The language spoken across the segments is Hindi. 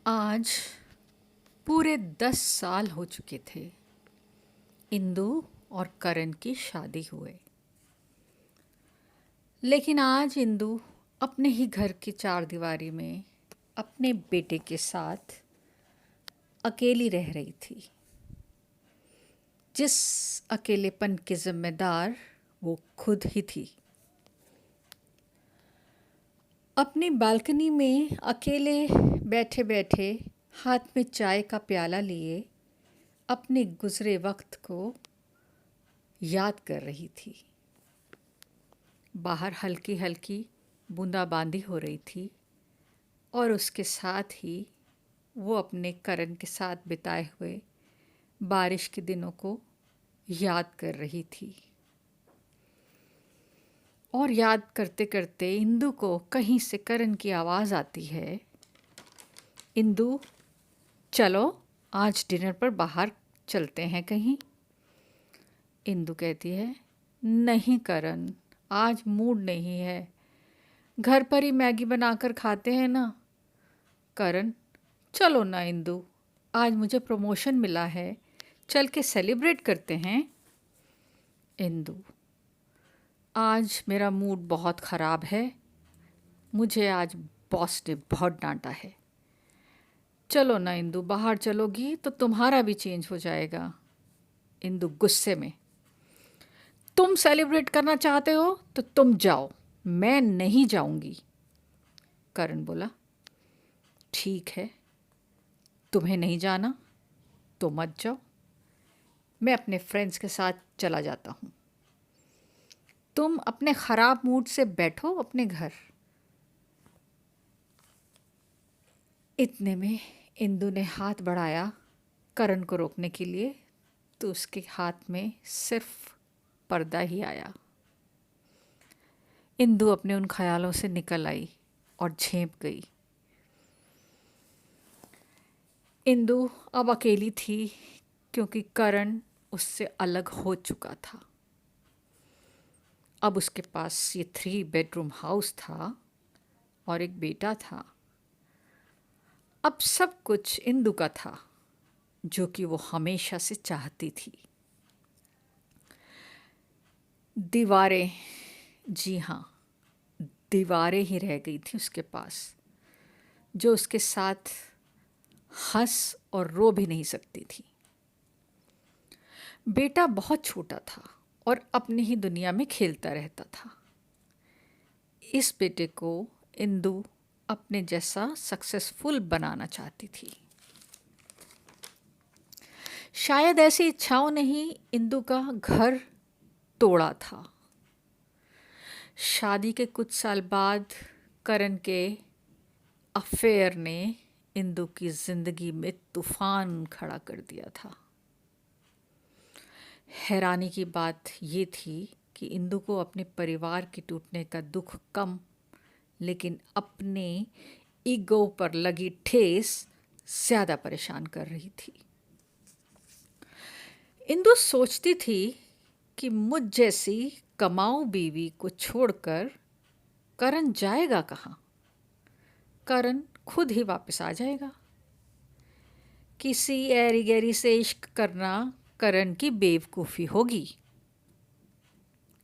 आज पूरे 10 साल हो चुके थे इंदु और करण की शादी हुए। लेकिन आज इंदु अपने ही घर की चारदीवारी में अपने बेटे के साथ अकेली रह रही थी, जिस अकेलेपन की जिम्मेदार वो खुद ही थी। अपनी बालकनी में अकेले बैठे बैठे हाथ में चाय का प्याला लिए अपने गुजरे वक्त को याद कर रही थी। बाहर हल्की हल्की बूंदाबांदी हो रही थी और उसके साथ ही वो अपने करण के साथ बिताए हुए बारिश के दिनों को याद कर रही थी। और याद करते करते इंदु को कहीं से करण की आवाज़ आती है, इंदु चलो आज डिनर पर बाहर चलते हैं कहीं। इंदु कहती है, नहीं करण, आज मूड नहीं है, घर पर ही मैगी बनाकर खाते हैं ना। करण, चलो ना इंदु, आज मुझे प्रमोशन मिला है, चल के सेलिब्रेट करते हैं। इंदु, आज मेरा मूड बहुत ख़राब है, मुझे आज बॉस ने बहुत डांटा है। चलो ना इंदु, बाहर चलोगी तो तुम्हारा भी चेंज हो जाएगा। इंदु गुस्से में, तुम सेलिब्रेट करना चाहते हो तो तुम जाओ, मैं नहीं जाऊंगी। करण बोला, ठीक है, तुम्हें नहीं जाना तो मत जाओ, मैं अपने फ्रेंड्स के साथ चला जाता हूँ। तुम अपने ख़राब मूड से बैठो अपने घर। इतने में इंदु ने हाथ बढ़ाया करण को रोकने के लिए, तो उसके हाथ में सिर्फ पर्दा ही आया। इंदु अपने उन ख्यालों से निकल आई और झेंप गई। इंदु अब अकेली थी क्योंकि करण उससे अलग हो चुका था। अब उसके पास ये 3 बेडरूम हाउस था और एक बेटा था। अब सब कुछ इंदु का था, जो कि वो हमेशा से चाहती थी। दीवारें, जी हाँ, दीवारें ही रह गई थी उसके पास, जो उसके साथ हंस और रो भी नहीं सकती थी। बेटा बहुत छोटा था और अपनी ही दुनिया में खेलता रहता था। इस बेटे को इंदु अपने जैसा सक्सेसफुल बनाना चाहती थी। शायद ऐसी इच्छाओं ने ही इंदु का घर तोड़ा था। शादी के कुछ साल बाद करण के अफेयर ने इंदु की जिंदगी में तूफान खड़ा कर दिया था। हैरानी की बात ये थी कि इंदु को अपने परिवार के टूटने का दुख कम, लेकिन अपने ईगो पर लगी ठेस ज़्यादा परेशान कर रही थी। इंदु सोचती थी कि मुझ जैसी कमाऊ बीवी को छोड़कर करण जाएगा कहाँ। करण खुद ही वापस आ जाएगा। किसी ऐरी गैरी से इश्क करना करण की बेवकूफ़ी होगी।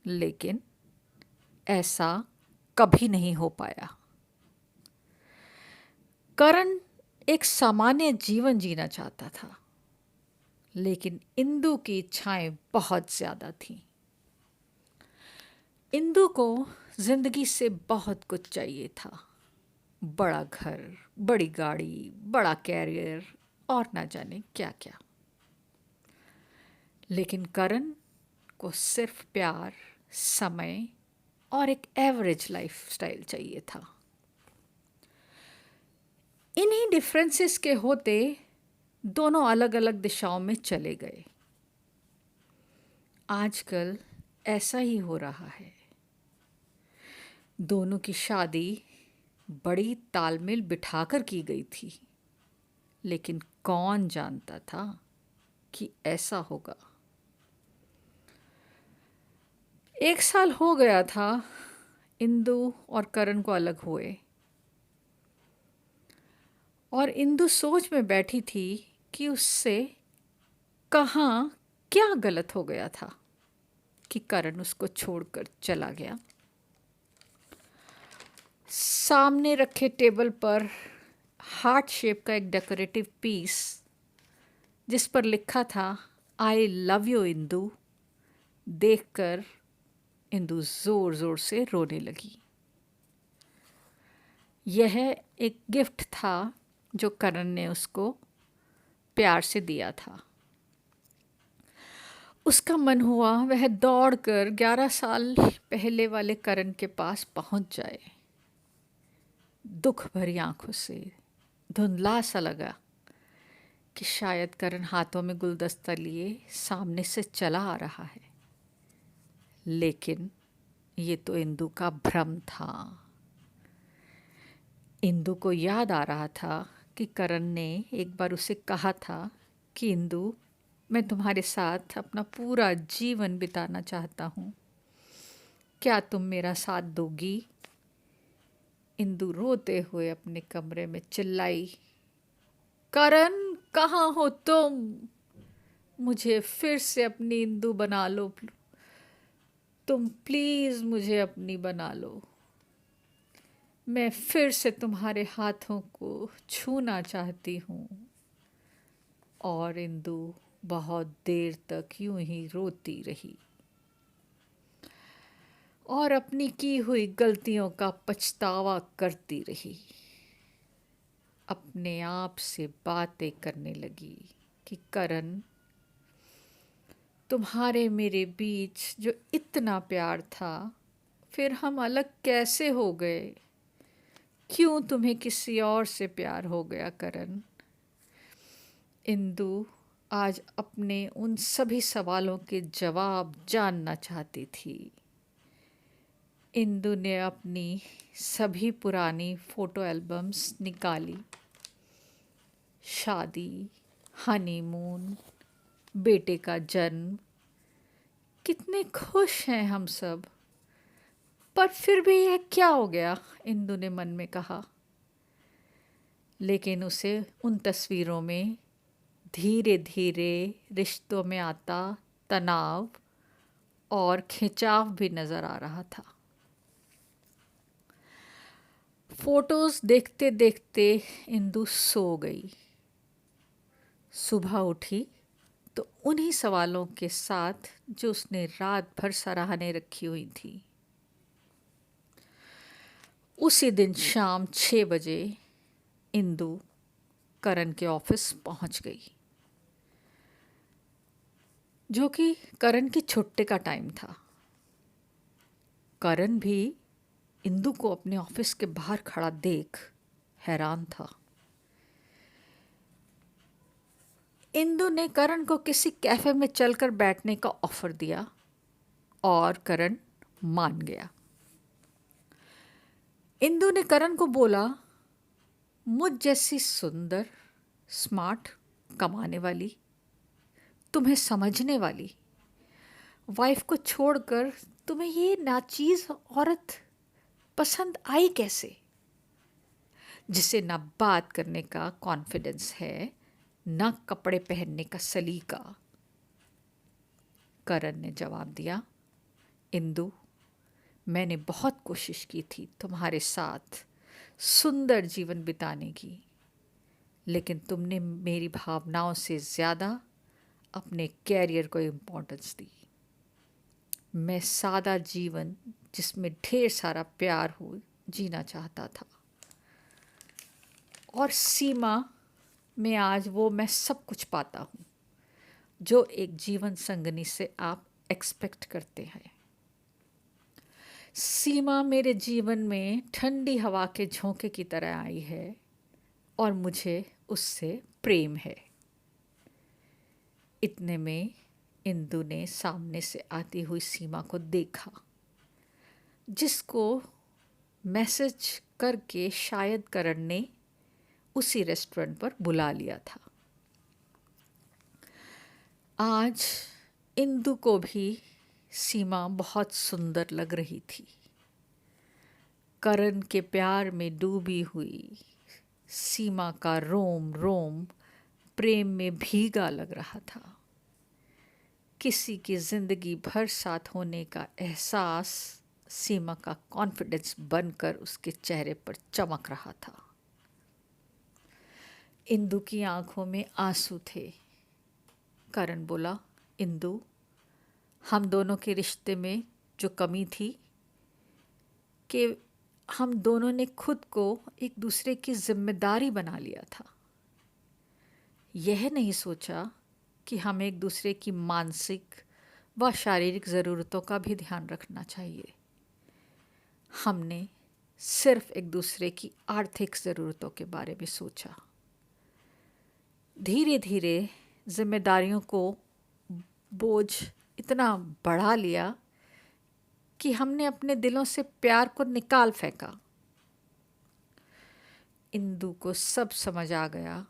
लेकिन ऐसा कभी नहीं हो पाया। करण एक सामान्य जीवन जीना चाहता था, लेकिन इंदु की इच्छाएं बहुत ज़्यादा थीं। इंदु को जिंदगी से बहुत कुछ चाहिए था, बड़ा घर, बड़ी गाड़ी, बड़ा कैरियर और ना जाने क्या क्या। लेकिन करण को सिर्फ प्यार, समय और एक एवरेज लाइफस्टाइल चाहिए था। इन्हीं डिफरेंसेस के होते दोनों अलग अलग दिशाओं में चले गए। आजकल ऐसा ही हो रहा है। दोनों की शादी बड़ी तालमेल बिठाकर की गई थी, लेकिन कौन जानता था कि ऐसा होगा। 1 साल हो गया था इंदु और करण को अलग हुए, और इंदु सोच में बैठी थी कि उससे कहाँ क्या गलत हो गया था कि करण उसको छोड़कर चला गया। सामने रखे टेबल पर हार्ट शेप का एक डेकोरेटिव पीस जिस पर लिखा था आई लव यू इंदु देखकर इंदु जोर जोर से रोने लगी। यह एक गिफ्ट था जो करण ने उसको प्यार से दिया था। उसका मन हुआ वह दौड़कर 11 साल पहले वाले करण के पास पहुंच जाए। दुख भरी आंखों से धुंधला सा लगा कि शायद करण हाथों में गुलदस्ता लिए सामने से चला आ रहा है, लेकिन ये तो इंदु का भ्रम था। इंदु को याद आ रहा था कि करण ने एक बार उसे कहा था कि इंदु, मैं तुम्हारे साथ अपना पूरा जीवन बिताना चाहता हूँ, क्या तुम मेरा साथ दोगी? इंदु रोते हुए अपने कमरे में चिल्लाई, करण कहाँ हो तुम? मुझे फिर से अपनी इंदु बना लो, तुम प्लीज़ मुझे अपनी बना लो। मैं फिर से तुम्हारे हाथों को छूना चाहती हूँ। और इंदु बहुत देर तक यूं ही रोती रही और अपनी की हुई गलतियों का पछतावा करती रही। अपने आप से बातें करने लगी कि करण, तुम्हारे मेरे बीच जो इतना प्यार था, फिर हम अलग कैसे हो गए? क्यों तुम्हें किसी और से प्यार हो गया करण? इंदु आज अपने उन सभी सवालों के जवाब जानना चाहती थी। इंदु ने अपनी सभी पुरानी फ़ोटो एल्बम्स निकाली। शादी, हनीमून, बेटे का जन्म, कितने खुश हैं हम सब। पर फिर भी यह क्या हो गया? इंदु ने मन में कहा। लेकिन उसे उन तस्वीरों में धीरे धीरे रिश्तों में आता तनाव और खिंचाव भी नज़र आ रहा था। फोटोज़ देखते देखते इंदु सो गई। सुबह उठी तो उन्हीं सवालों के साथ जो उसने रात भर सराहने रखी हुई थी। उसी दिन शाम 6 बजे इंदु करण के ऑफिस पहुंच गई, जो कि करण की छुट्टी का टाइम था। करण भी इंदु को अपने ऑफिस के बाहर खड़ा देख हैरान था। इंदु ने करण को किसी कैफे में चलकर बैठने का ऑफर दिया और करण मान गया। इंदु ने करण को बोला, मुझ जैसी सुंदर, स्मार्ट, कमाने वाली, तुम्हें समझने वाली वाइफ को छोड़कर तुम्हें ये नाचीज औरत पसंद आई कैसे, जिसे ना बात करने का कॉन्फिडेंस है, ना कपड़े पहनने का सलीका। करण ने जवाब दिया, इंदु, मैंने बहुत कोशिश की थी तुम्हारे साथ सुंदर जीवन बिताने की, लेकिन तुमने मेरी भावनाओं से ज़्यादा अपने कैरियर को इम्पोर्टेंस दी। मैं सादा जीवन जिसमें ढेर सारा प्यार हो जीना चाहता था, और सीमा में आज वो मैं सब कुछ पाता हूँ जो एक जीवन संगनी से आप एक्सपेक्ट करते हैं। सीमा मेरे जीवन में ठंडी हवा के झोंके की तरह आई है और मुझे उससे प्रेम है। इतने में इंदु ने सामने से आती हुई सीमा को देखा, जिसको मैसेज करके शायद करण ने उसी रेस्टोरेंट पर बुला लिया था। आज इंदु को भी सीमा बहुत सुंदर लग रही थी। करण के प्यार में डूबी हुई सीमा का रोम रोम प्रेम में भीगा लग रहा था। किसी की जिंदगी भर साथ होने का एहसास सीमा का कॉन्फिडेंस बनकर उसके चेहरे पर चमक रहा था। इंदु की आंखों में आंसू थे। करण बोला, इंदु, हम दोनों के रिश्ते में जो कमी थी कि हम दोनों ने खुद को एक दूसरे की जिम्मेदारी बना लिया था। यह नहीं सोचा कि हमें एक दूसरे की मानसिक व शारीरिक ज़रूरतों का भी ध्यान रखना चाहिए। हमने सिर्फ एक दूसरे की आर्थिक ज़रूरतों के बारे में सोचा। धीरे धीरे जिम्मेदारियों को बोझ इतना बढ़ा लिया कि हमने अपने दिलों से प्यार को निकाल फेंका। इंदु को सब समझ आ गया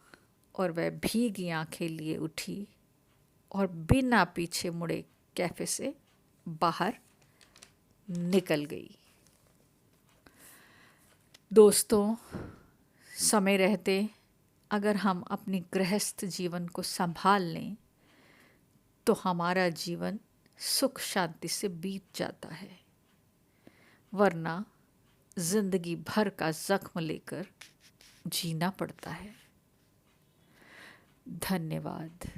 और वह भीगी आंखें लिए उठी और बिना पीछे मुड़े कैफे से बाहर निकल गई। दोस्तों, समय रहते अगर हम अपनी गृहस्थ जीवन को संभाल लें तो हमारा जीवन सुख शांति से बीत जाता है, वरना जिंदगी भर का जख्म लेकर जीना पड़ता है। धन्यवाद।